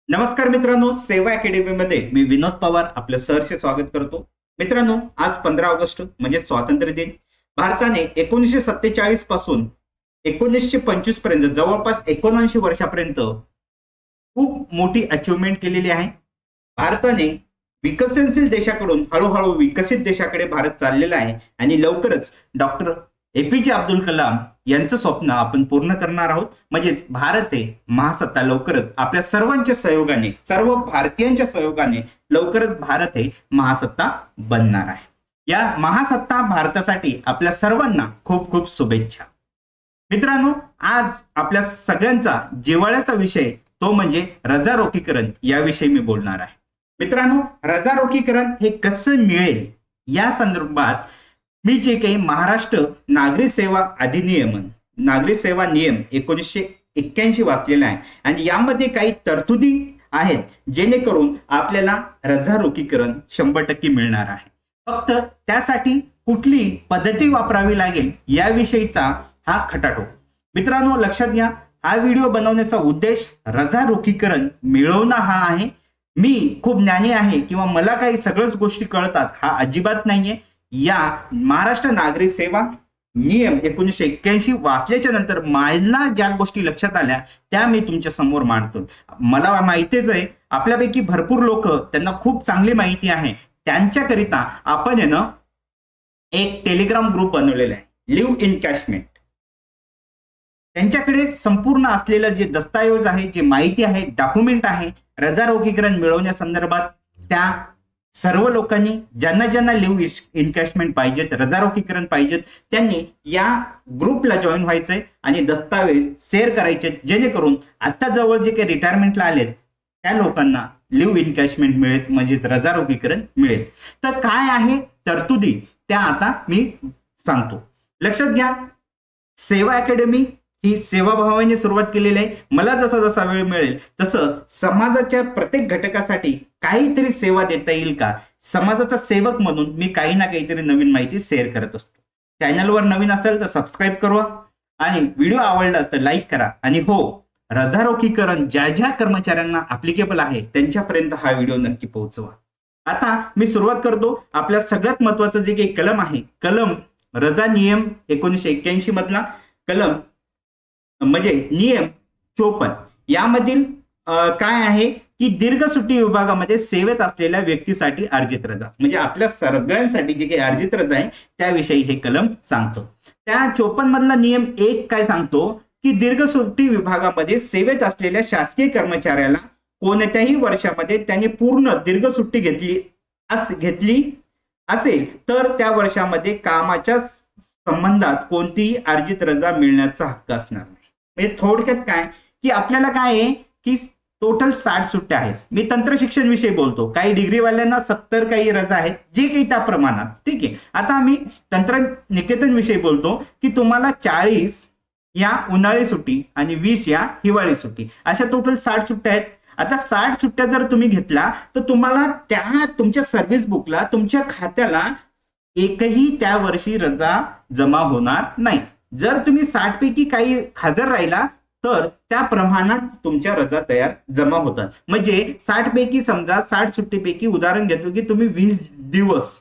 नमस्कार मित्रांनो, सेवा अकॅडमी मध्ये मी विनोद पवार आपलं सहर्ष स्वागत करतो। मित्रांनो, आज 15 ऑगस्ट म्हणजे स्वातंत्र्य दिन। भारताने 1947 पासून 1925 पर्यंत जवळपास 79 वर्षापर्यंत खूप मोठी अचिव्हमेंट केलेली आहे। भारताने विकसनशील देशाकडून हळूहळू विकसित देशाकडे भारत चाललेला आहे आणि लवकरच डॉक्टर एपीजे अब्दुल कलाम यांचं स्वप्न आपण पूर्ण करणार आहोत। म्हणजे भारत हे महासत्ता लवकरच आपल्या सर्वांच्या सहयोगाने, सर्व भारतीयांच्या सहयोगाने लवकरच भारत हे महासत्ता बनणार आहे। या महासत्ता भारतासाठी आपल्या सर्वांना खूप खूप शुभेच्छा। मित्रांनो, आज आपल्या सगळ्यांचा जिव्हाळ्याचा विषय तो म्हणजे रजारोखीकरण याविषयी मी बोलणार आहे। मित्रांनो, रजारोखीकरण हे कसं मिळेल या संदर्भात मी जे काही महाराष्ट्र नागरी सेवा अधिनियम, नागरी सेवा नियम 1981 वाचलेला आहे आणि यामध्ये काही तरतुदी आहेत जेणेकरून आपल्याला रजारोखीकरण 100% मिळणार आहे। फक्त त्यासाठी कुठली पद्धती वापरावी लागेल याविषयीचा हा खटाटोप। मित्रांनो, लक्षात घ्या, हा व्हिडिओ बनवण्याचा उद्देश रजारोखीकरण मिळवणं हा आहे। मी खूप ज्ञानी आहे किंवा मला काही सगळ्याच गोष्टी कळतात हा अजिबात नाहीये। या महाराष्ट्र नागरी सेवा नियम 1981 वाचल्याच्या नंतर मला ज्या गोष्टी लक्षात आल्या त्या मी तुमच्या समोर मांडतो। मला माहितीच आहे आपल्यापैकी भरपूर लोक त्यांना खूप चांगली माहिती आहे, त्यांच्याकरिता आपण आहे ना एक टेलिग्राम ग्रुप बनवलेला आहे, लिव्ह इनकॅशमेंट। त्यांच्याकडे संपूर्ण असलेलं जे दस्तऐवज आहे, जे माहिती आहे, डॉक्युमेंट आहे रजारोखीकरण मिळवण्यासंदर्भात, त्या सर्व लोकांनी ज्यांना ज्यांना लिव्ह इनकॅशमेंट पाहिजेत, रजारोखीकरण पाहिजेत, त्यांनी या ग्रुपला जॉईन व्हायचंय आणि दस्तावेज शेअर करायचे जेणेकरून आता जवळ जे काही रिटायरमेंटला आलेत त्या लोकांना लिव्ह इनकॅशमेंट मिळेल, म्हणजे रजारोखीकरण मिळेल। तर काय आहे तरतुदी त्या आता मी सांगतो। लक्षात घ्या, सेवा अकॅडमी ही सेवाभावाने सुरुवात केलेली आहे। मला जसा जसा वेळ मिळेल तसं समाजाच्या प्रत्येक घटकासाठी काहीतरी सेवा देता येईल का, समाजाचा सेवक म्हणून मी काही ना काहीतरी नवीन माहिती शेअर करत असतो। चॅनलवर नवीन असेल तर सबस्क्राईब करा आणि व्हिडिओ आवडला तर लाईक करा। आणि हो, रजारोखीकरण ज्या ज्या कर्मचाऱ्यांना ऍप्लिकेबल आहे त्यांच्यापर्यंत हा व्हिडिओ नक्की पोहोचवा। आता मी सुरुवात करतो आपल्या सगळ्यात महत्वाचं जे काही कलम आहे, कलम रजा नियम 1981 मधला कलम म्हणजे नियम 54। यामधील काय आहे की दीर्घ सुट्टी विभागामध्ये सेवेत असलेल्या व्यक्तीसाठी अर्जित रजा, म्हणजे आपल्या सगळ्यांसाठी जे काही अर्जित रजा आहे त्याविषयी हे कलम सांगतो। त्या 54 मधला नियम 1 काय सांगतो की दीर्घ सुट्टी विभागामध्ये सेवेत असलेल्या शासकीय कर्मचाऱ्याला कोणत्याही वर्षामध्ये त्याने पूर्ण दीर्घ सुट्टी घेतली असेल तर त्या वर्षामध्ये कामाच्या संबंधात कोणतीही अर्जित रजा मिळण्याचा हक्क असणार नाही। म्हणजे थोडक्यात काय की आपल्याला काय आहे की टोटल 60 सुट्ट्या आहेत। मी तंत्रशिक्षण विषयी बोलतो, काही डिग्रीवाल्यांना 70 काही रजा आहेत, जे काही त्या प्रमाणात, ठीक आहे। आता आम्ही तंत्रनिकेतन विषयी बोलतो की तुम्हाला 40 या उन्हाळी सुट्टी आणि 20 या हिवाळी सुट्टी, अशा टोटल 60 सुट्ट्या आहेत। आता 60 सुट्ट्या जर तुम्ही घेतला तर तुम्हाला त्या तुमच्या सर्व्हिस बुकला, तुमच्या खात्याला एकही त्या वर्षी रजा जमा होणार नाही। जर तुम्ही 60 पैकी काही हजर राहिला तर त्या प्रमाणात तुमच्या रजा तयार जमा होतात। म्हणजे 60 पैकी समजा 60 सुट्टीपैकी उदाहरण घेतो की तुम्ही 20 दिवस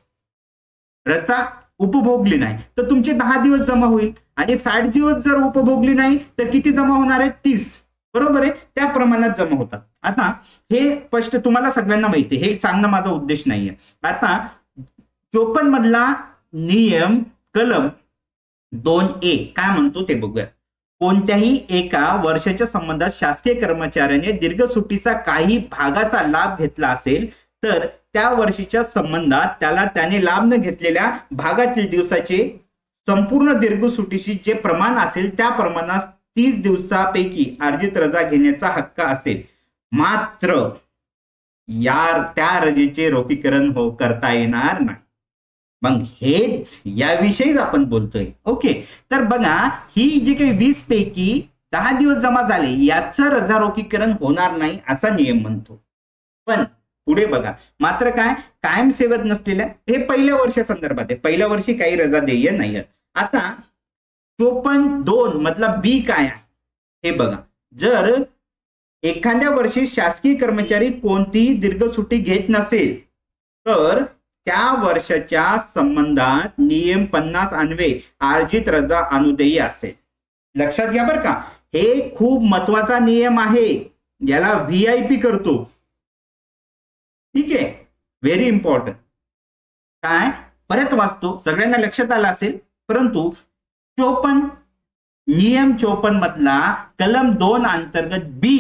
रजा उपभोगली नाही तर तुमचे 10 दिवस जमा होईल आणि 60 दिवस जर उपभोगली नाही तर किती जमा होणार आहे? 30, बरोबर आहे, त्या प्रमाणात जमा होतात। आता हे स्पष्ट तुम्हाला सगळ्यांना माहिती आहे, हे सांगणं माझा उद्देश नाहीये। आता 54 मधला नियम कलम 2A काय म्हणतो ते बघूया। कोणत्याही एका वर्षाच्या संबंधात शासकीय कर्मचाऱ्याने दीर्घ सुट्टीचा काही भागाचा लाभ घेतला असेल तर त्या वर्षीच्या संबंधात त्याला त्याने लाभ न घेतलेल्या भागातील दिवसाचे संपूर्ण दीर्घ सुट्टीशी जे प्रमाण असेल त्या प्रमाणात 30 दिवसापैकी अर्जित रजा घेण्याचा हक्क असेल, मात्र त्या रजेचे रोखीकरण करता येणार नाही। मग हेच याविषयीच आपण बोलतोय, ओके। तर बघा, ही जे काही 20 पैकी 10 दिवस जमा झाले याचं रजारोखीकरण होणार नाही असा नियम म्हणतो। पण पुढे बघा, मात्र काय कायम सेवेत नसलेल्या, हे पहिल्या वर्षासंदर्भात आहे, पहिल्या वर्षी काही रजा देय नाही। आता 54(2) मधला बी काय आहे हे बघा, जर एखाद्या वर्षी शासकीय कर्मचारी कोणतीही दीर्घ सुट्टी घेत नसेल तर त्या वर्षाच्या संबंधात नियम 50 अन्वये अर्जित रजा अनुदेय असेल. लक्षात घ्या बरं का, हे खूप महत्वाचा नियम आहे, याला VIP करतो. ठीक आहे, व्हेरी इम्पॉर्टंट. काय परत वाचतो, सगळ्यांना लक्षात आलं असेल. परंतु 54 नियम 54 मधला कलम 2 अंतर्गत B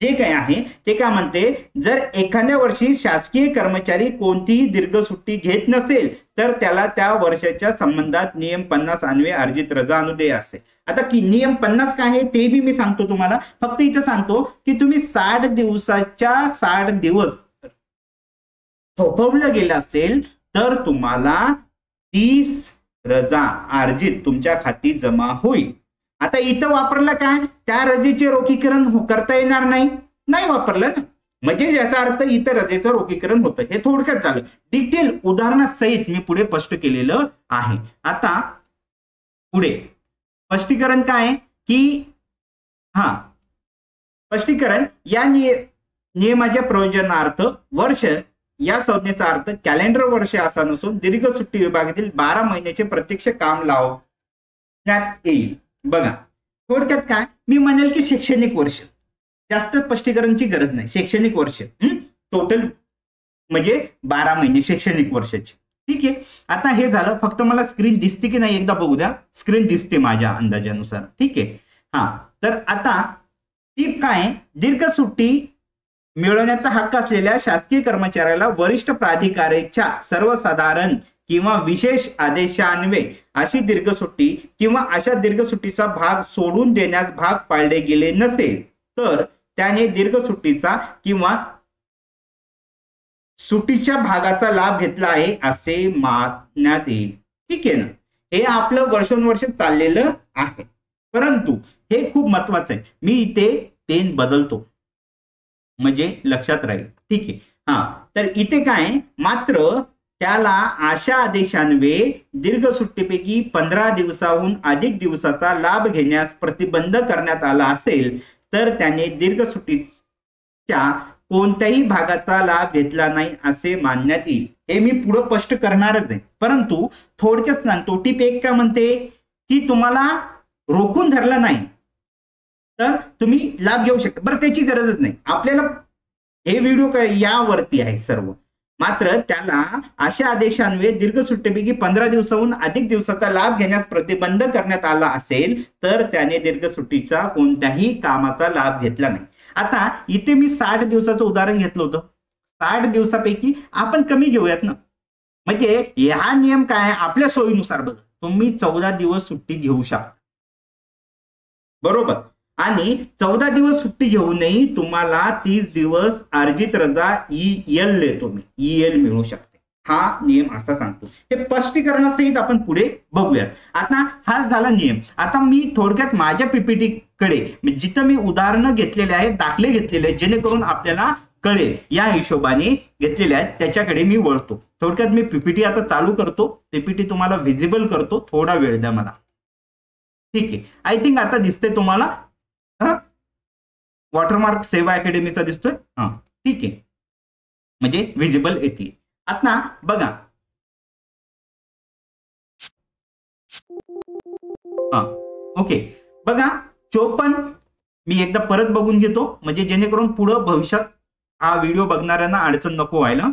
जे काय आहे ते काय म्हणते, जर एखाद्या वर्षी शासकीय कर्मचारी कोणतीही दीर्घ सुट्टी घेत नसेल तर त्याला त्या वर्षाच्या संबंधात नियम 50 अन्वये अर्जित रजा अनुदेय असेल. आता की नियम 50 काय आहे ते बी मी सांगतो तुम्हाला. फक्त इथं सांगतो की तुम्ही 60 दिवसाच्या 60 दिवस थोपवलं गेलं असेल तर तुम्हाला 30 रजा अर्जित तुमच्या खाती जमा होईल. आता इथं वापरलं काय, त्या रजेचे रोखीकरण करता येणार नाही वापरलं ना, म्हणजे याचा अर्थ इथं रजेचं रोखीकरण होतं. हे थोडक्यात झालं. डिटेल उदाहरणासहित मी पुढे स्पष्ट केलेलं आहे. आता पुढे स्पष्टीकरण काय की स्पष्टीकरण या नियमाच्या प्रयोजनार्थ वर्ष या संज्ञेचा अर्थ कॅलेंडर वर्ष असा नसून दीर्घ सुट्टी विभागातील 12 महिन्याचे प्रत्यक्ष काम लावण्यात येईल. बघा थोडक्यात काय मी म्हणेल की शैक्षणिक वर्ष, जास्त स्पष्टीकरणाची गरज नाही. शैक्षणिक वर्ष टोटल म्हणजे 12 महिने शैक्षणिक वर्षाचे. ठीक आहे, आता हे झालं. फक्त मला स्क्रीन दिसते की नाही एकदा बघू द्या. स्क्रीन दिसते माझ्या अंदाजानुसार. ठीक आहे, तर आता ती काय, दीर्घ सुट्टी मिळवण्याचा हक्क असलेल्या शासकीय कर्मचाऱ्याला वरिष्ठ प्राधिकाऱ्याच्या सर्वसाधारण किंवा विशेष आदेशान्वये अशी दीर्घ सुट्टी किंवा अशा दीर्घ सुट्टीचा भाग सोडून देण्यास भाग पाडले गेले नसेल तर त्याने दीर्घ सुट्टीचा किंवा सुट्टीच्या भागाचा लाभ घेतला आहे असे मानण्यात येईल. ठीक आहे ना, हे आपलं वर्षोनवर्ष चाललेलं आहे. परंतु हे खूप महत्वाचं आहे. मी इथे पेन बदलतो म्हणजे लक्षात राहील. ठीक आहे, तर इथे काय मात्र त्याला अशा आदेशान्वये दीर्घ सुट्टीपैकी 15 दिवसाहून अधिक दिवसाचा लाभ घेण्यास प्रतिबंध करण्यात आला असेल तर त्याने दीर्घ सुट्टीच्या कोणत्याही भागाचा लाभ घेतला नाही असे मानण्यात येईल. हे मी पुढे स्पष्ट करणारच आहे. परंतु थोडक्यात सांगतो. टीप 1 काय म्हणते की तुम्हाला रोखून धरलं नाही तर तुम्ही लाभ घेऊ शकता. बरं त्याची गरजच नाही आपल्याला. हे व्हिडिओ काय यावरती आहे सर्व. मात्र त्याला अशा आदेशान्वये दीर्घ सुट्टीपैकी 15 दिवसाहून अधिक दिवसाचा लाभ घेण्यास प्रतिबंध करण्यात आला असेल तर त्याने दीर्घ सुट्टीचा कोणत्याही कामाचा लाभ घेतला नाही. आता इथे मी 60 दिवसाचं उदाहरण घेतलं होतं. 60 दिवसापैकी आपण कमी घेऊयात ना, म्हणजे हा नियम काय आपल्या सोयीनुसार बघा तुम्ही 14 दिवस सुट्टी घेऊ शकता. बरोबर, आणि 14 दिवस सुट्टी घेऊनही तुम्हाला 30 दिवस अर्जित रजा EL देतो मी, EL मिळू शकते. हा नियम असा सांगतो. हे स्पष्टीकरणासहित आपण पुढे बघूयात. आता हा झाला नियम. आता मी थोडक्यात माझ्या PPT कडे जिथं मी उदाहरणं घेतलेले आहेत, दाखले घेतलेले आहेत, जेणेकरून आपल्याला कळेल या हिशोबाने घेतलेले आहेत त्याच्याकडे मी वळतो. थोडक्यात मी PPT आता चालू करतो. PPT तुम्हाला व्हिजिबल करतो. थोडा वेळ द्या मला. ठीक आहे, आय थिंक आता दिसते तुम्हाला. वॉटरमार्क सेवा अकॅडमीचा दिसतोय. ठीक आहे, म्हणजे व्हिजिबल येते. आता बघा ओके, बघा 54 मी एकदा परत बघून घेतो म्हणजे जेणेकरून पुढे भविष्यात हा व्हिडिओ बघणाऱ्यांना अडचण नको व्हायला.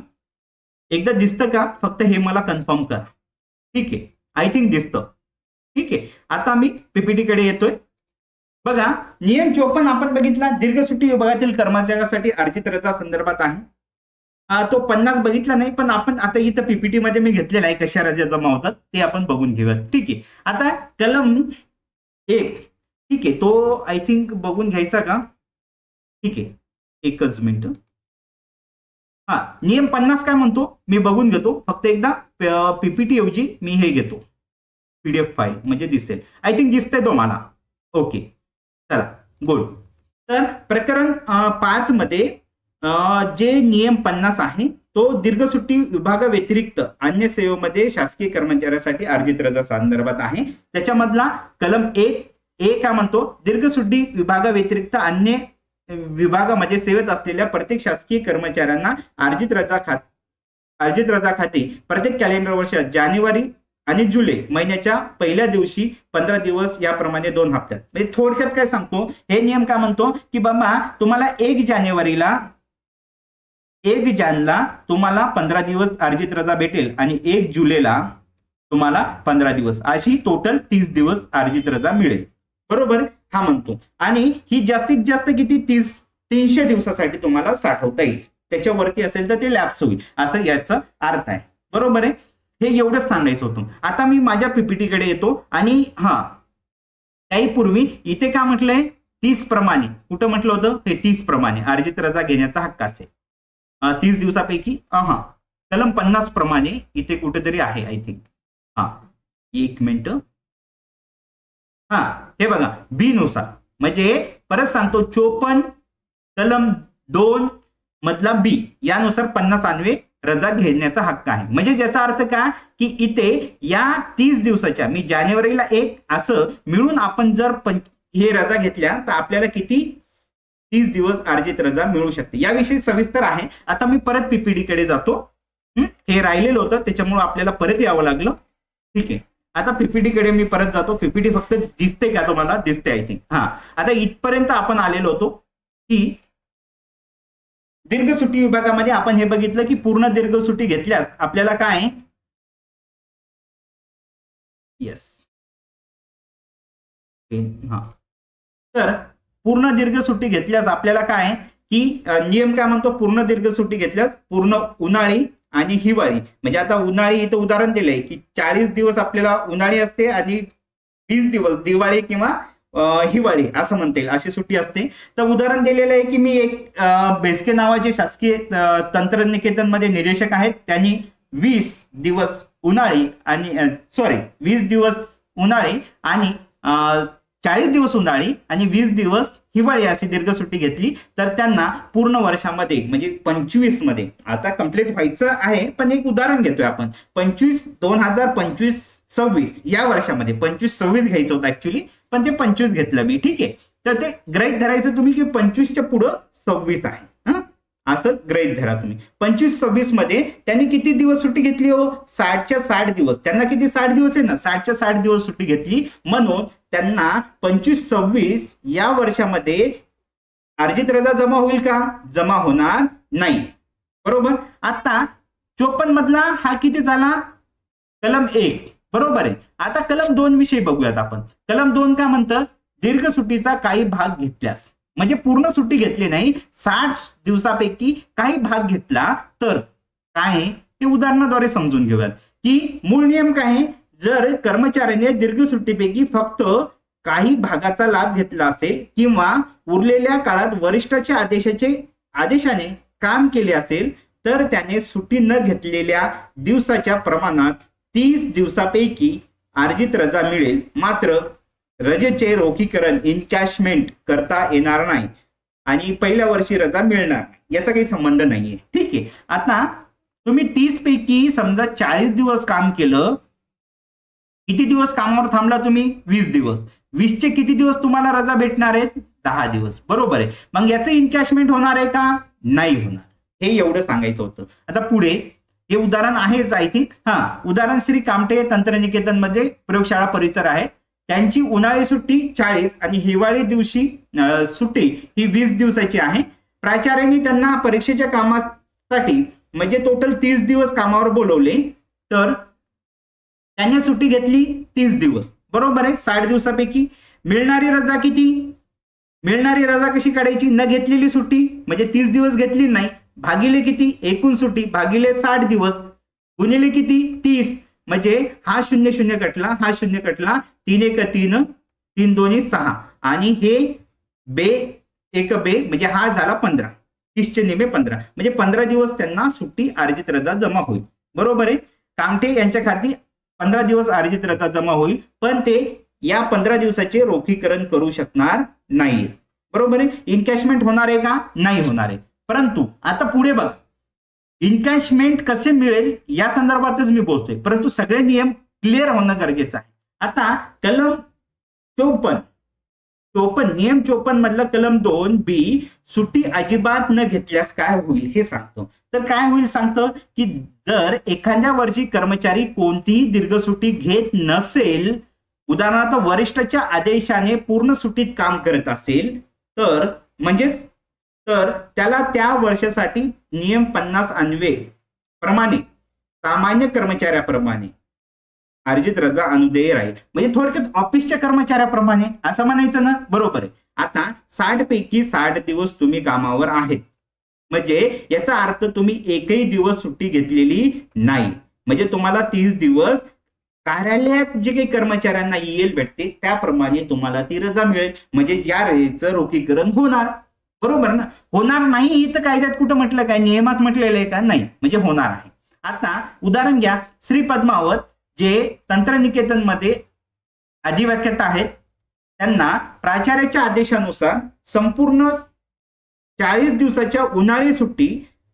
एकदा दिसतं का फक्त हे मला कन्फर्म करा. ठीक आहे, आय थिंक दिसतं. ठीक आहे, आता मी PPT कडे येतोय. बघा नियम 54 आपण बघितला दीर्घ सुट्टी विभागातील कर्मचाऱ्यासाठी अर्जित रजा संदर्भात आहे. तो 50 बघितला नाही पण आपण आता इथं PPT मध्ये मी घेतलेला आहे कशा रजा जमा होतात ते आपण बघून घेऊया. ठीक आहे, आता कलम 1 ठीक आहे तो आय थिंक बघून घ्यायचा का. ठीक आहे, एकच मिनिट. नियम 50 काय म्हणतो मी बघून घेतो. फक्त एकदा PPT ऐवजी मी हे घेतो PDF फाईल म्हणजे दिसेल. आय थिंक दिसतंय तो मला. ओके चला गुड. तर प्रकरण 5 मध्ये जे नियम 50 आहे तो दीर्घ सुट्टी विभागाव्यतिरिक्त अन्य सेवेमध्ये शासकीय कर्मचाऱ्यासाठी अर्जित रजा संदर्भात आहे. त्याच्यामधला कलम 1 काय म्हणतो दीर्घ सुट्टी विभागाव्यतिरिक्त अन्य विभागामध्ये सेवेत असलेल्या प्रत्येक शासकीय कर्मचाऱ्यांना अर्जित रजा खाते प्रत्येक कॅलेंडर वर्षात जानेवारी आणि जुलै महिन्याच्या पहिल्या दिवशी 15 दिवस याप्रमाणे 2 हप्त्यात. म्हणजे थोडक्यात काय सांगतो, हे नियम काय म्हणतो की बाबा तुम्हाला 1 जानेला तुम्हाला 15 दिवस अर्जित रजा भेटेल आणि 1 जुलैला तुम्हाला 15 दिवस, अशी टोटल 30 दिवस अर्जित रजा मिळेल. बरोबर, हा म्हणतो. आणि ही जास्तीत जास्त किती 300 दिवसासाठी तुम्हाला साठवता येईल. त्याच्यावरती असेल तर ते लॅप्स होईल, असं याचा अर्थ आहे. बरोबर आहे, हे एवढंच सांगायचं होतं. आता मी माझ्या पीपीटी कडे येतो आणि काही पूर्वी इथे काय म्हटलंय 30 प्रमाणे, कुठं म्हटलं होतं हे 30 प्रमाणे अर्जित रजा घेण्याचा हक्क असेल. 30 दिवसापैकी कलम 50 प्रमाणे इथे कुठेतरी आहे आय थिंक. एक मिनिट. हे बघा बी नुसार, म्हणजे परत सांगतो 54 कलम 2 मधला बी यानुसार 50 अन्वे रजा घेण्याचा हक्क आहे. म्हणजे ज्याचा अर्थ काय की इथे या 30 दिवसाच्या मी जानेवारीला 1 असं मिळून आपण जर हे रजा घेतल्या तर आपल्याला किती 30 दिवस अर्जित रजा मिळू शकते. याविषयी सविस्तर आहे. आता मी परत पीपीटी कडे जातो. हे राहिलेलं होतं त्याच्यामुळे आपल्याला परत यावं लागलं. ठीक आहे, आता पीपीटी कडे मी परत जातो. पीपीटी फक्त दिसते का तुम्हाला? दिसते आय थिंक. आता इथपर्यंत आपण आलेलो होतो की दीर्घ सुट्टी विभागामध्ये आपण हे बघितलं की पूर्ण दीर्घ सुट्टी घेतल्यास आपल्याला काय तर पूर्ण दीर्घ सुट्टी घेतल्यास आपल्याला काय की नियम काय म्हणतो, पूर्ण दीर्घ सुट्टी घेतल्यास पूर्ण उन्हाळी आणि हिवाळी, म्हणजे आता उन्हाळी इथं उदाहरण दिलंय की 40 दिवस आपल्याला उन्हाळी असते आणि 20 दिवस दिवाळी किंवा हिवाळी असं म्हणता येईल अशी सुट्टी असते. तर उदाहरण दिलेलं आहे की मी एक बेस्के नावाचे शासकीय तंत्रनिकेतन मध्ये निदेशक आहेत. त्यांनी 20 दिवस उन्हाळी आणि 20 दिवस उन्हाळी आणि 40 दिवस उन्हाळी आणि 20 दिवस हिवाळी अशी दीर्घ सुट्टी घेतली तर त्यांना पूर्ण वर्षामध्ये म्हणजे 25 मध्ये, आता कंप्लीट व्हायचं आहे पण एक उदाहरण घेतोय आपण, 2025-26 या वर्षामध्ये 25-26 घ्यायचं होतं ऍक्च्युली, पण ते 25 घेतलं मी. ठीक आहे, तर ते ग्रहित धरायचं तुम्ही की 25च्या पुढं 26 आहे, असं ग्रहित धरा तुम्ही. 25-26 मध्ये त्यांनी किती दिवस सुट्टी घेतली हो? 60च्या 60 दिवस. त्यांना किती 60 दिवस आहे ना, 60च्या 60 दिवस सुट्टी घेतली, म्हणून त्यांना 25-26 या वर्षामध्ये अर्जित रजा जमा होईल का? जमा होणार नाही. बरोबर. आता 54 मधला हा किती झाला? कलम 1. बरोबर आहे. आता कलम 2 विषयी बघूयात आपण. कलम 2 काय म्हणतं? दीर्घ सुट्टीचा काही भाग घेतल्यास, म्हणजे पूर्ण सुट्टी घेतली नाही, 60 दिवसापैकी काही भाग घेतला तर काय हे उदाहरणाद्वारे समजून घेऊयात की मूळ नियम काय आहे. जर कर्मचाऱ्याने दीर्घ सुट्टीपैकी फक्त काही भागाचा लाभ घेतला असेल किंवा उरलेल्या काळात वरिष्ठाच्या आदेशाने काम केले असेल तर त्याने सुट्टी न घेतलेल्या दिवसाच्या प्रमाणात 30 दिवसापैकी अर्जित रजा मिळेल. मात्र रजेचे रोखीकरण इनकॅशमेंट करता येणार नाही आणि पहिल्या वर्षी रजा मिळणार नाही, याचा काही संबंध नाहीये. ठीक आहे. आता तुम्ही 30 पैकी समजा 40 दिवस काम केलं, किती दिवस कामावर थांबला तुम्ही? 20 दिवस. 20 चे किती दिवस तुम्हाला रजा भेटणार आहेत? 10 दिवस. बरोबर आहे. मग याचं इनकॅशमेंट होणार आहे का? नाही होणार. हे एवढं सांगायचं होतं. आता पुढे हे उदाहरण आहेच आय थिंक. उदाहरण श्री कामटे तंत्रनिकेतन मध्ये प्रयोगशाळा परिसर आहे. त्यांची उन्हाळी सुट्टी 40 आणि हिवाळी दिवशी सुट्टी ही 20 दिवसाची आहे. प्राचार्यांनी त्यांना परीक्षेच्या कामासाठी म्हणजे टोटल 30 दिवस कामावर बोलवले तर त्यांनी सुट्टी घेतली 30 दिवस. बरोबर आहे. 60 दिवसापैकी मिळणारी रजा किती? मिळणारी रजा कशी काढायची? न घेतलेली सुट्टी म्हणजे 30 दिवस घेतली नाही, भागिले किती? एकूण सुट्टी भागिले 60 दिवस गुणिले किती? 30. म्हणजे हा 0 कटला, हा 0 कटला, 3 1 3, 3 2 6 आणि हे बे 1 बे म्हणजे हा झाला 15. 30 चे निमे 15 म्हणजे 15 दिवस त्यांना सुट्टी अर्जित रजा जमा होईल. बरोबर आहे. कामठे यांच्या खाती 15 दिवस अर्जित रजा जमा होईल, पण ते या 15 दिवसाचे रोखीकरण करू शकणार नाही. बरोबर आहे. इनकॅशमेंट होणार आहे का? नाही होणार आहे. परंतु आता पुढे बघा, इनकॅशमेंट कसे मिळेल या संदर्भातच मी बोलतोय, परंतु सगळे नियम क्लिअर होणं गरजेचं आहे. आता कलम 54 नियम 54 मधलं कलम 2B सुट्टी अजिबात न घेतल्यास काय होईल हे सांगतो. तर काय होईल सांगतं की जर एखाद्या वर्षी कर्मचारी कोणतीही दीर्घ सुट्टी घेत नसेल, उदाहरणार्थ वरिष्ठाच्या आदेशाने पूर्ण सुट्टीत काम करत असेल, तर म्हणजेच तर त्याला त्या वर्षासाठी नियम 50 अन्वये प्रमाणे सामान्य कर्मचाऱ्याप्रमाणे अर्जित रजा अनुदेय राहील. म्हणजे थोडक्यात ऑफिसच्या कर्मचाऱ्याप्रमाणे असं म्हणायचं ना, बरोबर आहे. आता 60 पैकी 60 दिवस तुम्ही कामावर आहेत, म्हणजे याचा अर्थ तुम्ही एकही दिवस सुट्टी घेतलेली नाही. म्हणजे तुम्हाला 30 दिवस कार्यालयात जे काही कर्मचाऱ्यांना EL भेटते त्याप्रमाणे तुम्हाला ती रजा मिळेल. म्हणजे या रजेचं रोखीकरण होणार, बरोबर ना. होणार नाही तर कायद्यात कुठं म्हटलं काय, नियमात म्हटलेलं आहे का, नाही, म्हणजे होणार आहे. आता उदाहरण घ्या, श्री पद्मावत जे तंत्रनिकेतन मध्ये अधिव्याख्यात आहेत, त्यांना प्राचार्याच्या आदेशानुसार संपूर्ण 40 दिवसाच्या उन्हाळी सुट्टी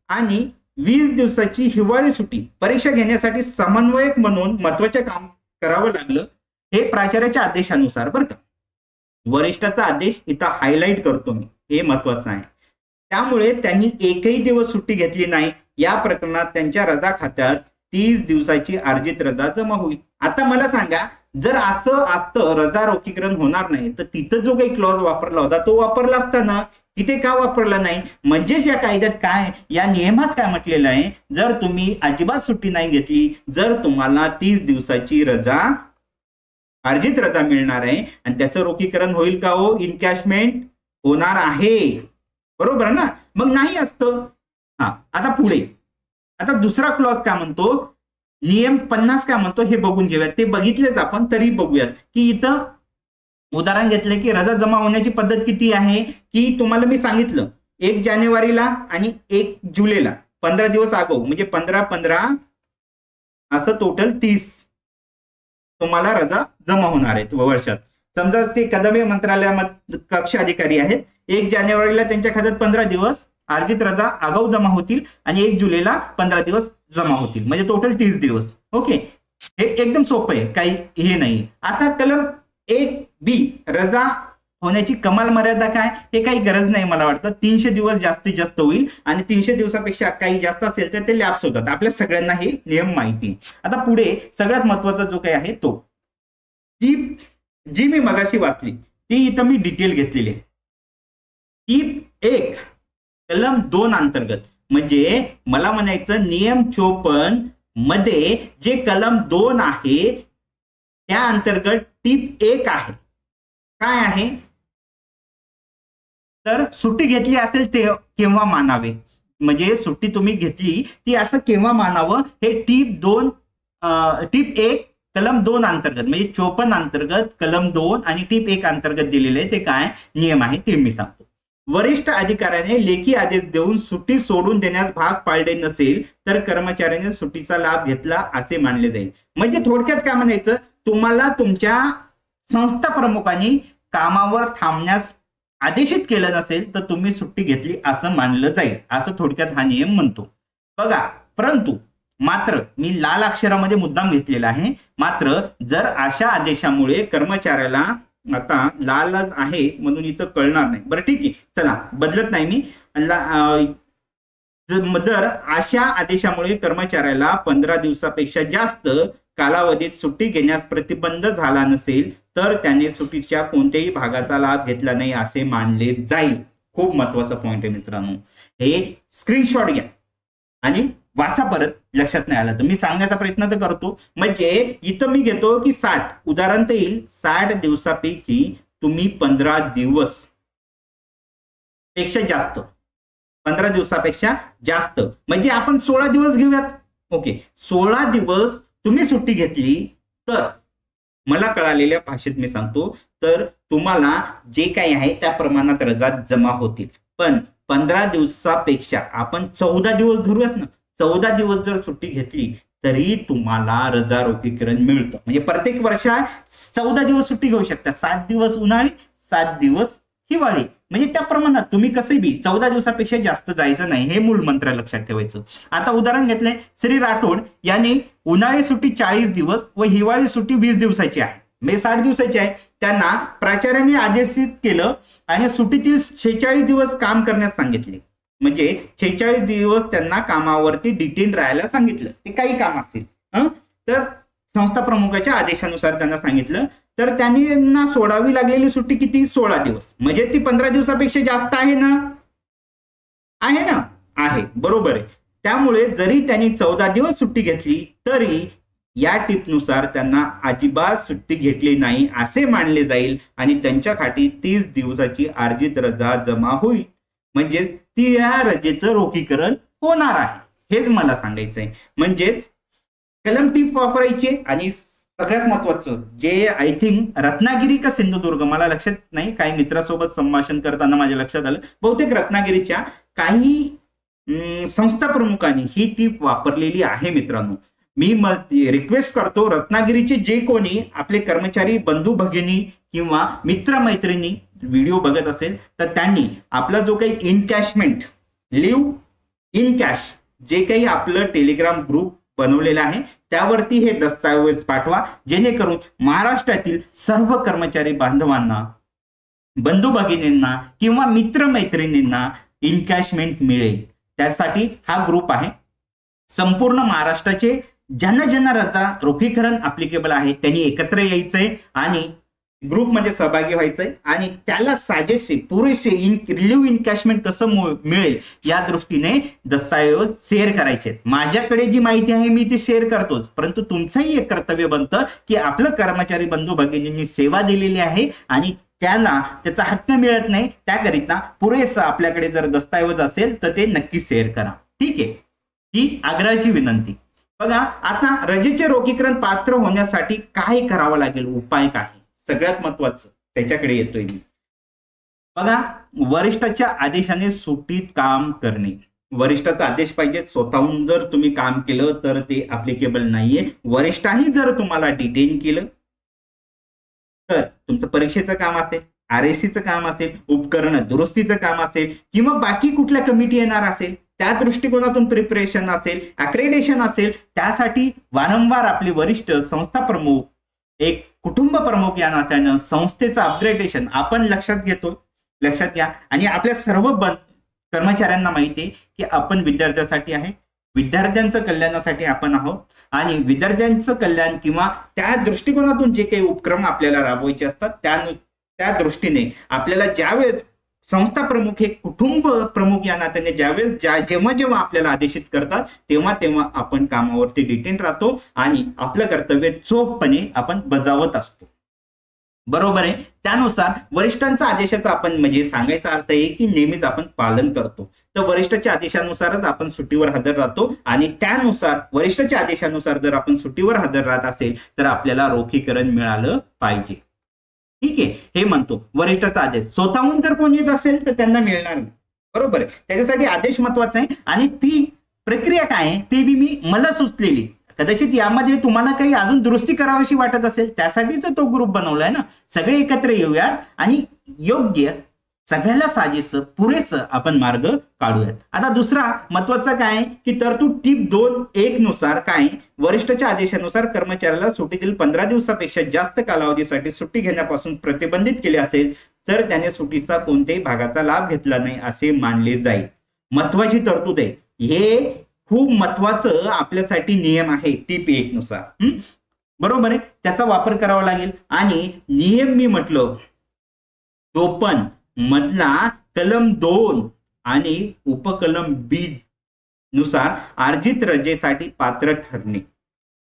आणि 20 दिवसाची हिवाळी सुट्टी परीक्षा घेण्यासाठी समन्वयक म्हणून महत्वाचे काम करावं लागलं, हे प्राचार्याच्या आदेशानुसार. बरं का, वरिष्ठाचा आदेश इथं हायलाइट करतो मी, हे महत्वाचं आहे. त्यामुळे त्यांनी एकही दिवस सुट्टी घेतली नाही. या प्रकरणात त्यांच्या रजा खात्यात 30 दिवसाची अर्जित रजा जमा होईल. आता मला सांगा, जर असं असतं रजा रोखीकरण होणार नाही, तर तिथं जो काही क्लॉज वापरला होता तो वापरला असता ना, तिथे का वापरला नाही? म्हणजेच या कायद्यात काय, या नियमात काय म्हटलेलं आहे, जर तुम्ही अजिबात सुट्टी नाही घेतली, जर तुम्हाला 30 दिवसाची रजा अर्जित रजा मिळणार आहे आणि त्याचं रोखीकरण होईल का हो, इनकॅशमेंट होणार आहे, बरोबर ना. मग नाही असतं. आता पुढे, आता दुसरा क्लॉज काय म्हणतो, नियम 50 काय म्हणतो हे बघून घेऊयात. ते बघितलेच आपण, तरी बघूयात की इथं उदाहरण घेतलं की रजा जमा होण्याची पद्धत किती आहे, की तुम्हाला मी सांगितलं 1 जानेवारीला आणि 1 जुलैला 15 दिवस आगो, म्हणजे 15-15 असं टोटल 30 तुम्हाला रजा जमा होणार आहेत वर्षात. समजा ते कदमे मंत्रालयामध्ये कक्ष अधिकारी आहेत, 1 जानेवारीला त्यांच्या खात्यात 15 दिवस अर्जित रजा आगाऊ जमा होतील आणि 1 जुलैला 15 दिवस जमा होतील, म्हणजे टोटल 30 दिवस. ओके, हे एकदम सोपं आहे, काही हे नाही. आता कलम 1B रजा होण्याची कमाल मर्यादा काय, हे काही गरज नाही मला वाटतं. 300 दिवस जास्तीत जास्त होईल आणि 300 दिवसापेक्षा काही जास्त असेल तर ते लॅप्स होतात. आपल्या सगळ्यांना हे नियम माहिती. आता पुढे सगळ्यात महत्वाचा जो काही आहे तो, जी मी मगाशी वाचली ती इथं मी डिटेल घेतलेली आहे. टीप 1 कलम 2 अंतर्गत, म्हणजे मला म्हणायचं नियम 54 मध्ये जे कलम 2 आहे त्या अंतर्गत टीप 1 आहे. काय आहे तर, सुट्टी घेतली असेल ते केव्हा मानावे, म्हणजे सुट्टी तुम्ही घेतली ती असं केव्हा मानावं, हे टीप 1 कलम 2 अंतर्गत, म्हणजे 54 अंतर्गत कलम 2 आणि टीप 1 अंतर्गत दिलेले ते काय नियम आहे ते मी सांगतो. वरिष्ठ अधिकाऱ्याने लेखी आदेश देऊन सुट्टी सोडून देण्यास भाग पाडले नसेल तर कर्मचाऱ्याने सुट्टीचा लाभ घेतला असे मानले जाईल. म्हणजे थोडक्यात काय म्हणायचं, तुम्हाला तुमच्या संस्था प्रमुखांनी कामावर थांबण्यास आदेशित केलं नसेल तर तुम्ही सुट्टी घेतली असं मानलं जाईल, असं थोडक्यात हा नियम म्हणतो. बघा, परंतु मात्र मी लाल अक्षरामध्ये मुद्दाम घेतलेला आहे, मात्र जर अशा आदेशामुळे कर्मचाऱ्याला, आता लालच आहे म्हणून इथं कळणार नाही, बरं ठीक आहे चला बदलत नाही मी, जर अशा आदेशामुळे कर्मचाऱ्याला 15 दिवसापेक्षा जास्त कालावधीत सुट्टी घेण्यास प्रतिबंध झाला नसेल तर त्याने सुट्टीच्या कोणत्याही भागाचा लाभ घेतला नाही असे मानले जाईल. खूप महत्वाचा पॉइंट आहे मित्रांनो, हे स्क्रीनशॉट घ्या आणि वाचा परत, लक्षात नाही आलं तर मी सांगण्याचा प्रयत्न तर करतो. म्हणजे इथं मी घेतो की 60 उदाहरण तर येईल, 60 दिवसापैकी तुम्ही 15 दिवस पेक्षा जास्त, 15 दिवसापेक्षा जास्त, म्हणजे आपण 16 दिवस घेऊयात. ओके, 16 दिवस तुम्ही सुट्टी घेतली तर मला कळालेल्या भाषेत मी सांगतो, तर तुम्हाला जे काही आहे त्या प्रमाणात रजा जमा होतील. पण 15 दिवसापेक्षा आपण 14 दिवस धरूयात ना, 14 दिवस जर सुट्टी घेतली तरी तुम्हाला रजा रोखीकरण मिळतं. म्हणजे प्रत्येक वर्षात 14 दिवस सुट्टी घेऊ शकता, 7 दिवस उन्हाळी, 7 दिवस हिवाळी, म्हणजे त्या प्रमाणात तुम्ही कसे बी 14 दिवसापेक्षा जास्त जायचं नाही, हे मूळ मंत्र लक्षात ठेवायचं. आता उदाहरण घेतलंय, श्री राठोड यांनी उन्हाळी सुट्टी 40 दिवस व हिवाळी सुट्टी 20 दिवसाची आहे. म्हणजे 60 दिवसाची आहे, त्यांना प्राचार्याने आदेशित केलं आणि सुट्टीतील 46 दिवस काम करण्यास सांगितले. म्हणजे 46 दिवस त्यांना कामावरती डिटेन राहायला सांगितलं, ते काही काम असेल. तर संस्था प्रमुखाच्या आदेशानुसार त्यांना सांगितलं. तर त्यांना सोडावी लागलेली सुट्टी किती? 16 दिवस. म्हणजे ती 15 दिवसापेक्षा जास्त आहे ना? आहे ना? आहे, बरोबर आहे. त्यामुळे जरी त्यांनी 14 दिवस सुट्टी घेतली तरी या टिपनुसार त्यांना अजिबात सुट्टी घेतली नाही असे मानले जाईल आणि त्यांच्या खाती 30 दिवसाची अर्जित रजा जमा होईल. म्हणजेच ती या रजेचं रोखीकरण होणार आहे, हेच मला सांगायचंय. म्हणजेच कलम टीप वापरायचे. आणि सगळ्यात महत्वाचं जे आय थिंक रत्नागिरी का सिंधुदुर्ग मला लक्षात नाही, काही मित्रासोबत संभाषण करताना माझ्या लक्षात आलं बहुतेक रत्नागिरीच्या काही संस्था प्रमुखांनी ही टीप वापरलेली आहे. मित्रांनो, मी रिक्वेस्ट करतो रत्नागिरीचे जे कोणी आपले कर्मचारी बंधू भगिनी किंवा मित्रमैत्रिणी व्हिडिओ बघत असेल तर त्यांनी आपला जो काही इनकॅशमेंट लिव्ह इन कॅश जे काही आपलं टेलिग्राम ग्रुप बनवलेला आहे त्यावरती हे दस्तऐवज पाठवा, जेणेकरून महाराष्ट्रातील सर्व कर्मचारी बांधवांना, बंधू भगिनींना किंवा मित्रमैत्रिणींना इनकॅशमेंट मिळेल. त्यासाठी हा ग्रुप आहे. संपूर्ण महाराष्ट्राचे ज्यांना ज्यांना रजा रोखीकरण अप्लिकेबल आहे त्यांनी एकत्र यायचंय आणि ग्रुपमध्ये सहभागी व्हायचंय आणि त्याला साजेसे पुरेसे लिव्ह इनकॅशमेंट कसं मिळेल या दृष्टीने दस्तऐवज शेअर करायचे. माझ्याकडे जी माहिती आहे मी ती शेअर करतोच, परंतु तुमचंही एक कर्तव्य बनतं की आपलं कर्मचारी बंधू भगिनींनी सेवा दिलेली आहे आणि त्यांना त्याचा हक्क मिळत नाही, त्याकरिता पुरेसा आपल्याकडे जर दस्तऐवज असेल तर ते नक्की शेअर करा. ठीक आहे, ही आग्रहाची विनंती. बघा, आता रजेचे रोखीकरण पात्र होण्यासाठी काय करावं लागेल, उपाय काय? सगळ्यात महत्वाचं त्याच्याकडे येतोय मी. बघा, वरिष्ठाच्या आदेशाने सुट्टीत काम करणे. वरिष्ठाचा आदेश पाहिजे. स्वतःहून जर तुम्ही काम केलं तर ते अप्लिकेबल नाहीये. वरिष्ठांनी जर तुम्हाला डिटेन केलं तर तुमचं परीक्षेचं काम असेल, RACचं काम असेल, उपकरण दुरुस्तीचं काम असेल किंवा बाकी कुठल्या कमिटी येणार असेल त्या दृष्टिकोनातून प्रिपरेशन असेल, अक्रेडिटेशन असेल, त्यासाठी वारंवार आपले वरिष्ठ संस्था प्रमुख, एक कुटुंब प्रमुख या नात्यानं संस्थेचं अपग्रेडेशन आपण लक्षात घेतो. लक्षात घ्या. आणि आपल्या सर्व कर्मचाऱ्यांना माहिती आहे की आपण विद्यार्थ्यांसाठी आहे, विद्यार्थ्यांचं कल्याणासाठी आपण आहोत आणि विद्यार्थ्यांचं कल्याण किंवा त्या दृष्टिकोनातून जे काही उपक्रम आपल्याला राबवायचे असतात त्या दृष्टीने आपल्याला ज्यावेळेस संस्था प्रमुख हे कुटुंब प्रमुख या नात्याने ज्यावेळेस जेव्हा आपल्याला आदेशित करतात तेव्हा आपण कामावरती डिटेन राहतो आणि आपलं कर्तव्य चोखपणे आपण बजावत असतो. बरोबर आहे. त्यानुसार वरिष्ठांच्या आदेशाचा आपण म्हणजे सांगायचा अर्थ आहे की नेहमीच आपण पालन करतो. तर वरिष्ठाच्या आदेशानुसारच आपण सुट्टीवर हजर राहतो आणि त्यानुसार वरिष्ठाच्या आदेशानुसार जर आपण सुट्टीवर हजर राहत असेल तर आपल्याला रोखीकरण मिळालं पाहिजे. ठीक आहे, हे म्हणतो वरिष्ठाचा आदेश. स्वतःहून जर कोणी येत असेल तर त्यांना मिळणार नाही. बरोबर आहे. त्याच्यासाठी आदेश महत्वाचा आहे आणि ती प्रक्रिया काय आहे ते मी मला सुचलेली. कदाचित यामध्ये तुम्हाला काही अजून दुरुस्ती करावीशी वाटत असेल त्यासाठीच तो ग्रुप बनवलाय ना. सगळे एकत्र येऊयात आणि योग्य सगळ्याला साजेसं पुरेसं आपण मार्ग काढूयात. आता दुसरा महत्वाचा काय की तरतूद टीप 2.1 नुसार काय, वरिष्ठाच्या आदेशानुसार कर्मचाऱ्याला सुट्टीतील 15 दिवसापेक्षा जास्त कालावधीसाठी सुट्टी घेण्यापासून प्रतिबंधित केले असेल तर त्याने सुट्टीचा कोणत्याही भागाचा लाभ घेतला नाही असे मानले जाईल. महत्वाची तरतूद आहे. हे खूप महत्वाचं आपल्यासाठी नियम आहे टीप 1 नुसार. बरोबर आहे. त्याचा वापर करावा लागेल. आणि नियम मी म्हटलं तो पण मधला कलम 2 आणि उपकलम B नुसार अर्जित रजेसाठी पात्र ठरणे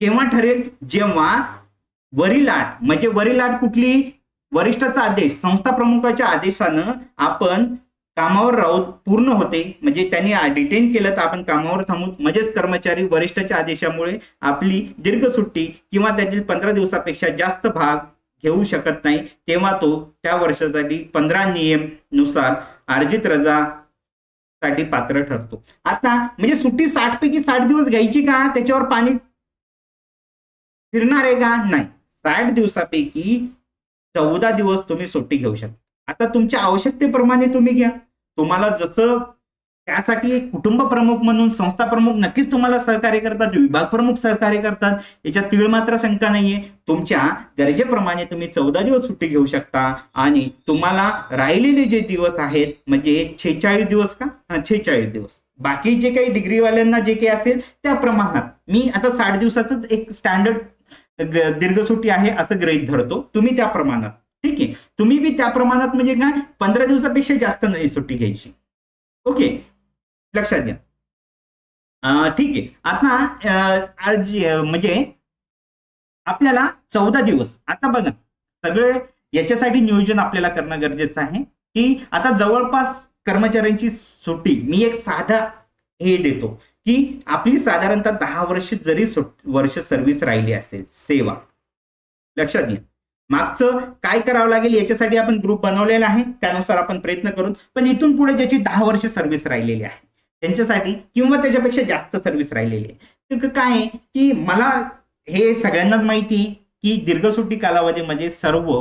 केव्हा ठरेल, जेव्हा वरील अट म्हणजे वरील अट कुठली, वरिष्ठाचा आदेश संस्था प्रमुखाच्या आदेशानं आपण कामावर राहून पूर्ण होते. म्हणजे त्यांनी डिटेन केलं तर आपण कामावर थांबू. म्हणजेच कर्मचारी वरिष्ठाच्या आदेशामुळे आपली दीर्घ सुट्टी किंवा त्यातील 15 दिवसापेक्षा जास्त भाग घेऊ शकत नाही, तेव्हा तो त्या वर्षासाठी 15 नियम नुसार अर्जित रजा साठी पात्र ठरतो. आता म्हणजे सुट्टी 60 पैकी 60 दिवस घ्यायची का, त्याच्यावर पाणी फिरणार आहे का? नाही. 60 दिवसापैकी 14 दिवस तुम्ही सुट्टी घेऊ शकता. आता तुमच्या आवश्यकतेप्रमाणे तुम्ही घ्या. तुम्हाला जसं त्यासाठी एक कुटुंब प्रमुख म्हणून संस्था प्रमुख नक्कीच तुम्हाला सहकार्य करतात, विभाग प्रमुख सहकार्य करतात, याच्यात तीळ मात्र शंका नाहीये. तुमच्या गरजेप्रमाणे तुम्ही 14 दिवस सुट्टी घेऊ शकता आणि तुम्हाला राहिलेले जे दिवस आहेत म्हणजे 46 दिवस का 46 दिवस, बाकी जे काही डिग्रीवाल्यांना जे काही असेल त्या प्रमाणात मी आता 60 दिवसाच एक स्टँडर्ड दीर्घ सुट्टी आहे असं गृहीत धरतो, तुम्ही त्या प्रमाणात ठीक आहे, तुम्ही बी त्या प्रमाणात म्हणजे काय 15 दिवसापेक्षा जास्त नाही सुट्टी घ्यायची. ओके, लक्षात घ्या. ठीक आहे. आता म्हणजे आपल्याला 14 दिवस, आता बघा सगळे याच्यासाठी नियोजन आपल्याला करणं गरजेचं आहे की आता जवळपास कर्मचाऱ्यांची सुट्टी मी एक साधा हे देतो की आपली साधारणतः 10 वर्ष जरी वर्ष सर्व्हिस राहिली असेल सेवा, लक्षात घ्या मागचं काय करावं लागेल याच्यासाठी आपण ग्रुप बनवलेला आहे, त्यानुसार आपण प्रयत्न करू. पण इथून पुढे ज्याची 10 वर्ष सर्व्हिस राहिलेली आहे त्यांच्यासाठी किंवा त्याच्यापेक्षा जास्त सर्व्हिस राहिलेली आहे, तर काय आहे की मला हे सगळ्यांनाच माहिती आहे की दीर्घ सुट्टी कालावधीमध्ये सर्व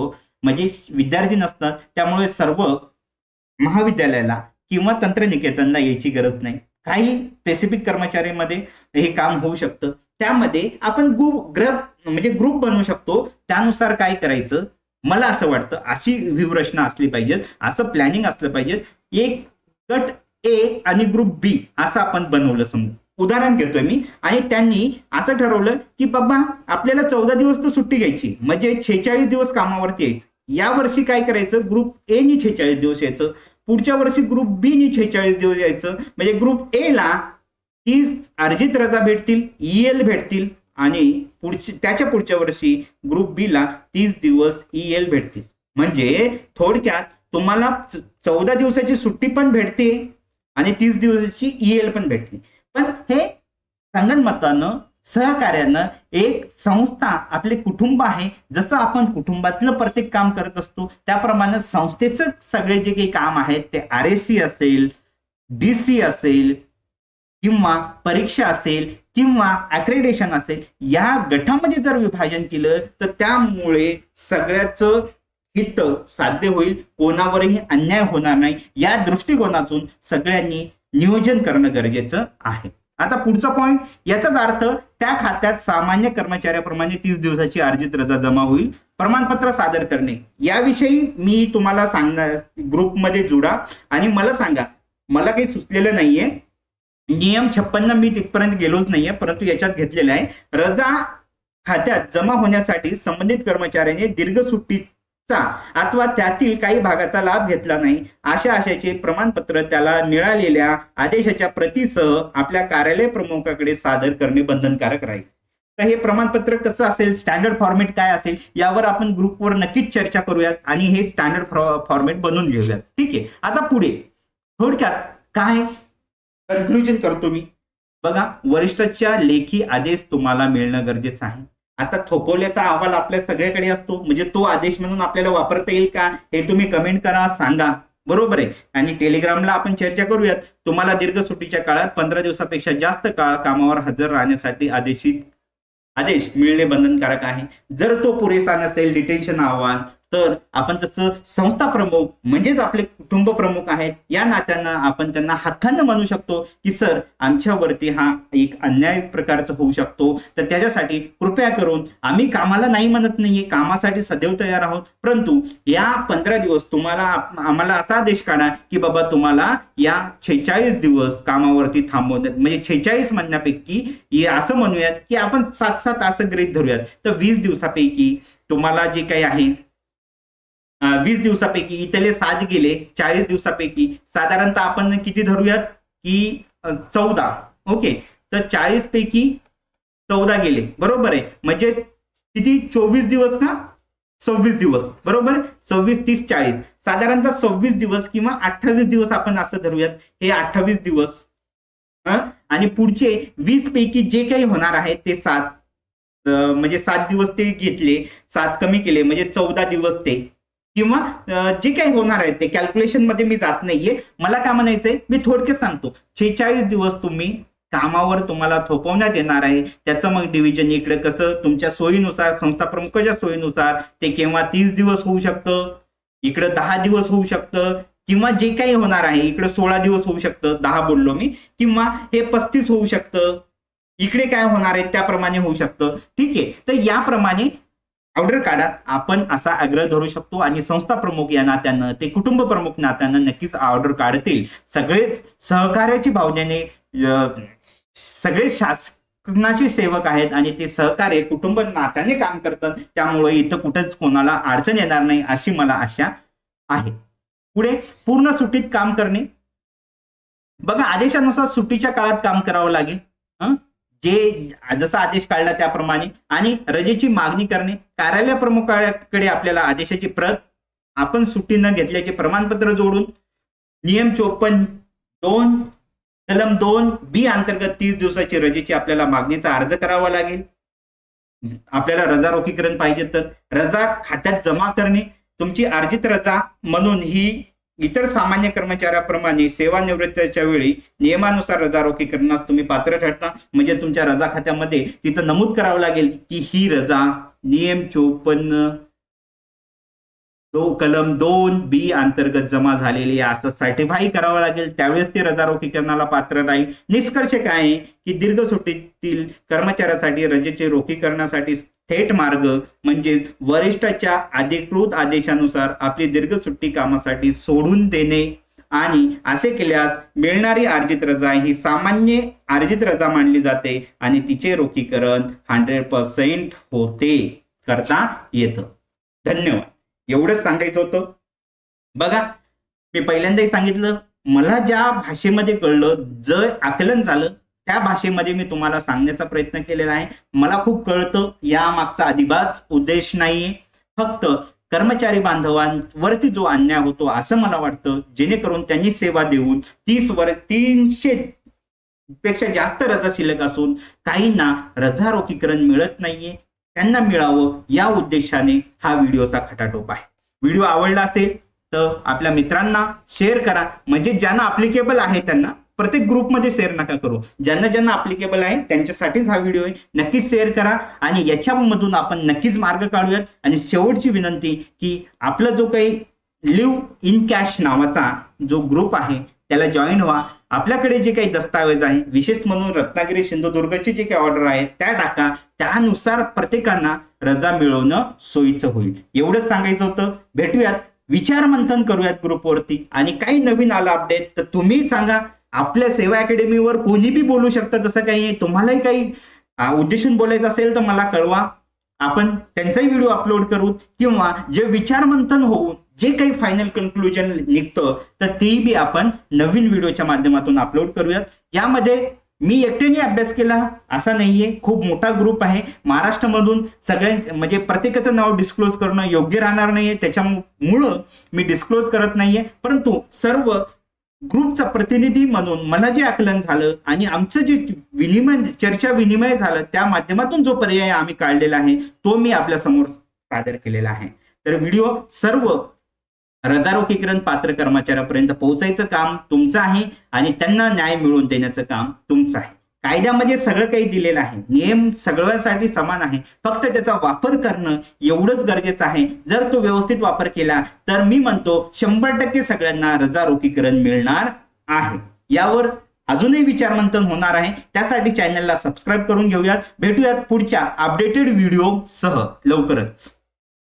म्हणजे विद्यार्थी नसतात, त्यामुळे सर्व महाविद्यालयाला किंवा तंत्रनिकेतनला यायची गरज नाही. काही स्पेसिफिक कर्मचाऱ्यांमध्ये हे काम होऊ शकतं, त्यामध्ये आपण ग्रुप बनवू शकतो. त्यानुसार काय करायचं मला असं वाटतं, अशी व्यूहरचना असली पाहिजे, असं प्लॅनिंग असलं पाहिजे. एक गट ए आणि ग्रुप बी असं आपण बनवलं समजा, उदाहरण घेतोय मी, आणि त्यांनी असं ठरवलं की बाबा आपल्याला 14 दिवस तर सुट्टी घ्यायची म्हणजे 46 दिवस कामावरती यायचं. या वर्षी काय करायचं, ग्रुप ए नी 46 दिवस यायचं, पुढच्या वर्षी ग्रुप बी नी 46 दिवस यायचं, म्हणजे ग्रुप ए ला 30 अर्जित रजा भेटतील, ईएल भेटतील, आणि त्याच्या पुढच्या वर्षी ग्रुप बी ला 30 दिवस ईएल भेटतील. म्हणजे थोडक्यात तुम्हाला 14 दिवसाची सुट्टी पण भेटते आणि 30 दिवसाची ईएल पण भेटते. पण हे संगनमतानं सहकार्यानं एक संस्था आपले कुटुंब आहे, जसं आपण कुटुंबातलं प्रत्येक काम करत असतो त्याप्रमाणे संस्थेचं सगळे जे काही काम आहेत ते RSC असेल, DC असेल किंवा परीक्षा असेल किंवा अक्रेडिटेशन असेल, या गटामध्ये जर विभाजन केलं तर त्यामुळे सगळ्याचं हित साध्य होईल, कोणावरही अन्याय होणार नाही. या दृष्टिकोनातून सगळ्यांनी नियोजन करणं गरजेचं आहे. आता पुढचा पॉइंट, याचाच अर्थ त्या खात्यात सामान्य कर्मचाऱ्याप्रमाणे 30 दिवसाची अर्जित रजा जमा होईल. प्रमाणपत्र सादर करणे याविषयी मी तुम्हाला सांगणार, ग्रुपमध्ये जुडा आणि मला सांगा, मला काही सुचलेलं नाहीये. नियम 56 मी तिथपर्यंत गेलोच नाहीये, परंतु याच्यात घेतलेलं आहे, रजा खात्यात जमा होण्यासाठी संबंधित कर्मचाऱ्याने दीर्घ सुट्टीचा अथवा त्यातील काही भागाचा लाभ घेतला नाही अशा आशयाचे प्रमाणपत्र त्याला मिळालेल्या आदेशाच्या प्रतीसह आपल्या कार्यालय प्रमुखाकडे सादर करणे बंधनकारक राहील. तर हे प्रमाणपत्र कसं असेल, स्टँडर्ड फॉर्मेट काय असेल, यावर आपण ग्रुपवर नक्कीच चर्चा करूयात आणि हे स्टँडर्ड फॉर्मेट बनवून घेऊयात. ठीक आहे. आता पुढे थोडक्यात काय कन्क्लुजन करतो मी, बघा वरिष्ठाच्या लेखी आदेश तुम्हाला मिळणं गरजेचं आहे. आता थोपवल्याचा अहवाल आपल्या सगळ्याकडे असतो, म्हणजे तो आदेश म्हणून आपल्याला वापरता येईल का हे तुम्ही कमेंट करा, सांगा. बरोबर आहे. आणि टेलिग्रामला आपण चर्चा करूयात. तुम्हाला दीर्घ सुट्टीच्या काळात 15 दिवसापेक्षा जास्त काळ कामावर हजर राहण्यासाठी आदेश मिळणे बंधनकारक आहे. जर तो पुरेसा नसेल, डिटेन्शन अहवाल, तर आपण त्याचं संस्था प्रमुख म्हणजेच आपले कुटुंब प्रमुख आहेत या नात्यानं आपण त्यांना हक्कानं म्हणू शकतो की सर आमच्यावरती हा एक अन्याय प्रकारचा होऊ शकतो, तर त्याच्यासाठी कृपया करून आम्ही कामाला नाही म्हणत नाहीये, कामासाठी सदैव तयार आहोत, परंतु या 15 दिवस तुम्हाला आम्हाला असा आदेश काढा की बाबा तुम्हाला या 46 दिवस कामावरती थांबवण्यात, म्हणजे 46 म्हणण्यापैकी असं म्हणूयात की आपण 7-7 असं गृहीत धरूयात, तर 20 दिवसापैकी तुम्हाला जे काही आहे 20 दिवसापैकी इथले 7 गेले, 40 दिवसापैकी साधारणतः आपण किती धरूयात की 14. ओके, तर 40 पैकी 14 गेले, बरोबर आहे. म्हणजे किती 24 दिवस का 26 दिवस, बरोबर. 26, 30, 40 साधारणतः 26 दिवस किंवा 28 दिवस आपण असं धरूयात. हे 28 दिवस आणि पुढचे 20 पैकी जे काही होणार आहे ते 7, म्हणजे 7 दिवस ते घेतले, 7 कमी केले म्हणजे 14 दिवस ते, किंवा जे काही होणार आहे ते कॅल्क्युलेशन मध्ये मी जात नाहीये. मला काय म्हणायचंय मी थोडक्यात सांगतो. 46 दिवस तुम्ही कामावर तुम्हाला थोपवण्यात येणार आहे, त्याचं मग डिव्हिजन इकडे कसं तुमच्या सोयीनुसार, संस्था प्रमुखाच्या सोयीनुसार ते केव्हा 30 दिवस होऊ शकतं, इकडे 10 दिवस होऊ शकतं, किंवा जे काही होणार आहे, इकडे 16 दिवस होऊ शकतं, 10 बोललो मी, किंवा हे 35 होऊ शकतं, इकडे काय होणार आहे त्याप्रमाणे होऊ शकतं. ठीक आहे, तर याप्रमाणे ऑर्डर काढा. आपण असा आग्रह धरू शकतो आणि संस्था प्रमुख या नात्यानं, ते कुटुंब प्रमुख नात्यानं नक्कीच ऑर्डर काढतील. सगळेच सहकार्याची भावनेने, सगळे शासनाचे सेवक आहेत आणि ते सहकार्य कुटुंब नात्याने काम करतात. त्यामुळे इथं कुठंच कोणाला अडचण येणार नाही अशी मला आशा आहे. पुढे पूर्ण सुट्टीत काम करणे. बघा, आदेशानुसार सुट्टीच्या काळात काम करावं लागेल, जे जसा आदेश काढला त्याप्रमाणे. आणि रजेची मागणी करणे. कार्यालय प्रमुखाकडे आपल्याला आदेशाची प्रत, आपण सुट्टी न घेतल्याचे प्रमाणपत्र जोडून नियम 54(2) कलम 2B अंतर्गत 30 दिवसाची रजेची आपल्याला मागणीचा अर्ज करावा लागेल. आपल्याला रजा रोखीकरण पाहिजे तर रजा खात्यात जमा करणे. तुमची अर्जित रजा म्हणून ही इतर सामान्य कर्मचाऱ्याप्रमाणे सेवानिवृत्तीच्या वेळी नियमानुसार रजा रोखीकरणास तुम्ही पात्र ठरता. म्हणजे तुमच्या रजा खात्यामध्ये तिथं नमूद करावं लागेल की ही रजा नियम 54 कलम 2B अंतर्गत जमा झालेली आहे असं सर्टिफाई करावं लागेल. त्यावेळेस ते रजा रोखीकरणाला पात्र राहील. निष्कर्ष काय आहे की दीर्घ सुट्टीतील कर्मचाऱ्यासाठी रजेचे रोखीकरणासाठी थेट मार्ग म्हणजे वरिष्ठाच्या अधिकृत आदेशानुसार आपली दीर्घ सुट्टी कामासाठी सोडून देणे. आणि असे केल्यास मिळणारी अर्जित रजा ही सामान्य अर्जित रजा मानली जाते आणि तिचे रोखीकरण 100% होते, करता येतं. धन्यवाद. एवढंच सांगायचं होतं. बघा, मी पहिल्यांदाही सांगितलं, मला ज्या भाषेमध्ये कळलं, जे आकलन झालं त्या भाषेमध्ये मी तुम्हाला सांगण्याचा प्रयत्न केलेला आहे. मला खूप कळतं, या मागचा अजिबात उद्देश नाहीये. फक्त कर्मचारी बांधवांवरती जो अन्याय होतो असं मला वाटतं, जेणेकरून त्यांनी सेवा देऊन 300 पेक्षा जास्त रजा शिल्लक असून काहींना रजा रोखीकरण मिळत नाहीये, त्यांना मिळावं या उद्देशाने हा व्हिडिओचा खटाटोप आहे. व्हिडिओ आवडला असेल तर आपल्या मित्रांना शेअर करा. म्हणजे ज्यांना अप्लिकेबल आहे त्यांना, प्रत्येक ग्रुपमध्ये शेअर नका करू, ज्यांना ज्यांना अप्लिकेबल आहे त्यांच्यासाठीच हा व्हिडिओ आहे. नक्कीच शेअर करा आणि याच्यामधून आपण नक्कीच मार्ग काढूयात. आणि शेवटची विनंती की आपला जो काही लिव्ह इन कॅश नावाचा जो ग्रुप आहे त्याला जॉईन व्हा. आपल्याकडे जे काही दस्तावेज आहे, विशेष म्हणून रत्नागिरी सिंधुदुर्गची जे काही ऑर्डर आहे त्या टाका. त्यानुसार प्रत्येकांना रजा मिळवणं सोयीचं होईल. एवढंच सांगायचं होतं. भेटूयात, विचार मंथन करूयात ग्रुपवरती. आणि काही नवीन आला अपडेट तर तुम्ही सांगा. आपल्या सेवा अकॅडमीवर कोणी बी बोलू शकतं, तसं काही. तुम्हालाही काही उद्देशून बोलायचं असेल तर मला कळवा. आपण त्यांचाही व्हिडिओ अपलोड करू, किंवा जे विचार मंथन होऊन जे काही फायनल कन्क्लुजन निघतं तर ती बी आपण नवीन व्हिडिओच्या माध्यमातून अपलोड करूयात. यामध्ये मी एकट्याने अभ्यास केला असा नाहीये, खूप मोठा ग्रुप आहे महाराष्ट्रामधून. म्हणजे प्रत्येकाचं नाव डिस्क्लोज करणं योग्य राहणार नाहीये, त्याच्यामुळं मी डिस्क्लोज करत नाहीये. परंतु सर्व ग्रुपचा प्रतिनिधी म्हणून मला जे आकलन झालं आणि आमचं जे चर्चा विनिमय झालं त्या माध्यमातून जो पर्याय आम्ही काढलेला आहे तो मी आपल्या समोर सादर केलेला आहे. तर व्हिडिओ सर्व रजा रोखीकरण पात्र कर्मचाऱ्यापर्यंत पोहोचायचं काम तुमचं आहे आणि त्यांना न्याय मिळवून देण्याचं काम तुमचं आहे. कायद्यामध्ये सगळं काही दिलेलं आहे, नियम सगळ्यांसाठी समान आहे. फक्त त्याचा वापर करणं एवढंच गरजेचं आहे. जर तो व्यवस्थित वापर केला तर मी म्हणतो 100% सगळ्यांना रजा रोखीकरण मिळणार आहे. यावर अजूनही विचारमंथन होणार आहे. त्यासाठी चॅनलला सबस्क्राईब करून घेऊयात. भेटूयात पुढच्या अपडेटेड व्हिडिओ सह लवकरच.